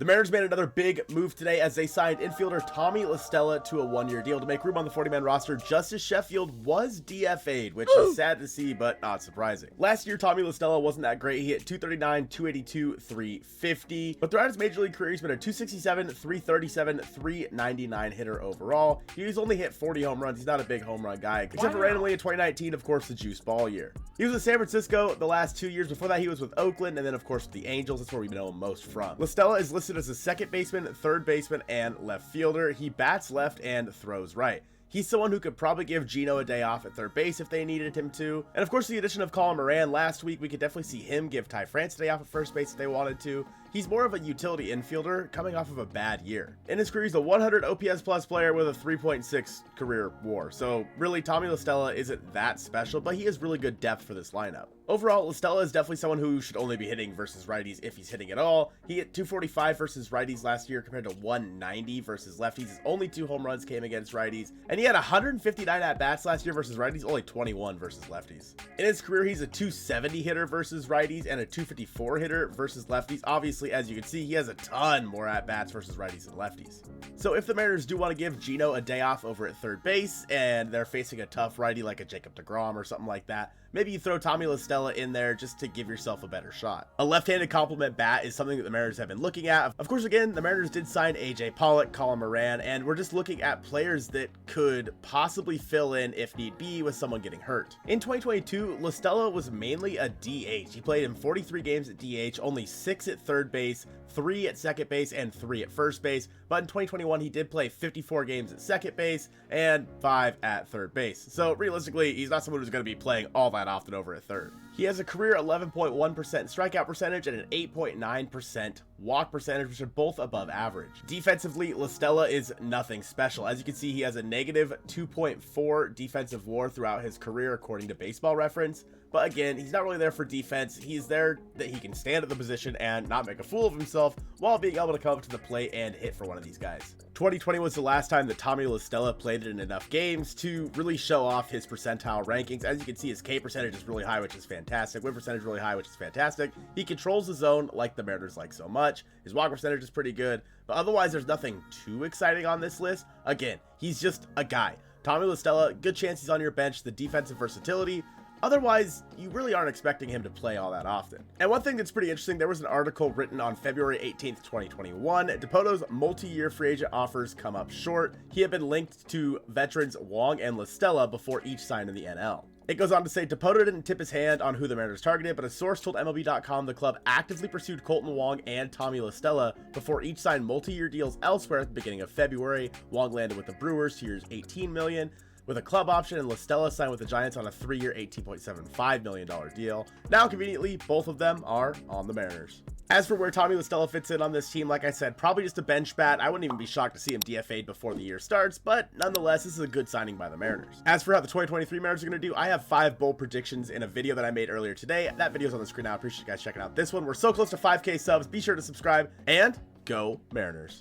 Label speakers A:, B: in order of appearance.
A: The Mariners made another big move today as they signed infielder Tommy La Stella to a one-year deal to make room on the 40-man roster. Justus Sheffield was DFA'd, which is sad to see, but not surprising. Last year, Tommy La Stella wasn't that great. He hit 239, 282, 350, but throughout his major league career, he's been a 267, 337, 399 hitter overall. He's only hit 40 home runs. He's not a big home run guy, except for randomly in 2019, of course, the juice ball year. He was with San Francisco the last 2 years. Before that, he was with Oakland, and then, of course, with the Angels. That's where we know him most from. La Stella is listed as a second baseman, third baseman, and left fielder. He bats left and throws right. He's someone who could probably give Gino a day off at third base if they needed him to. And of course, the addition of Colin Moran last week, we could definitely see him give Ty France a day off at first base if they wanted to. He's more of a utility infielder coming off of a bad year. In his career, he's a 100 OPS plus player with a 3.6 career WAR. So really, Tommy La Stella isn't that special, but he has really good depth for this lineup. Overall, La Stella is definitely someone who should only be hitting versus righties if he's hitting at all. He hit 245 versus righties last year compared to 190 versus lefties. His only 2 home runs came against righties, and he had 159 at-bats last year versus righties, only 21 versus lefties. In his career, he's a 270 hitter versus righties and a 254 hitter versus lefties. Obviously, as you can see, he has a ton more at-bats versus righties than lefties. So if the Mariners do want to give Gino a day off over at third base and they're facing a tough righty like a Jacob deGrom or something like that, maybe you throw Tommy La Stella in there just to give yourself a better shot. A left-handed complement bat is something that the Mariners have been looking at. Of course, again, the Mariners did sign AJ Pollock, Colin Moran, and we're just looking at players that could possibly fill in if need be with someone getting hurt. In 2022, La Stella was mainly a DH. He played in 43 games at DH, only 6 at third base, 3 at second base, and 3 at first base. But in 2021, he did play 54 games at second base and 5 at third base. So realistically, he's not someone who's going to be playing all that often over at third. He has a career 11.1% strikeout percentage and an 8.9% walk percentage, which are both above average. Defensively, La Stella is nothing special. As you can see, he has a negative 2.4 defensive WAR throughout his career, according to Baseball Reference. But again, he's not really there for defense. He's there that he can stand at the position and not make a fool of himself while being able to come up to the plate and hit for one of these guys. 2020 was the last time that Tommy La Stella played in enough games to really show off his percentile rankings. As you can see, his K percentage is really high, which is fantastic. Win percentage really high, which is fantastic. He controls the zone like the Mariners like so much. His walk percentage is pretty good, but otherwise there's nothing too exciting on this list. Again, he's just a guy. Tommy La Stella, good chance he's on your bench. The defensive versatility. Otherwise, you really aren't expecting him to play all that often. And one thing that's pretty interesting, there was an article written on February 18th, 2021. DePoto's multi-year free agent offers come up short. He had been linked to veterans Wong and La Stella before each signed in the NL. It goes on to say, DePoto didn't tip his hand on who the Mariners targeted, but a source told MLB.com the club actively pursued Colton Wong and Tommy La Stella before each signed multi-year deals elsewhere at the beginning of February. Wong landed with the Brewers, 2 years, $18 million. With a club option, and La Stella signed with the Giants on a 3-year, $18.75 million deal. Now, conveniently, both of them are on the Mariners. As for where Tommy La Stella fits in on this team, like I said, probably just a bench bat. I wouldn't even be shocked to see him DFA'd before the year starts, but nonetheless, this is a good signing by the Mariners. As for how the 2023 Mariners are going to do, I have 5 bold predictions in a video that I made earlier today. That video's on the screen now. I appreciate you guys checking out this one. We're so close to 5K subs. Be sure to subscribe, and go Mariners.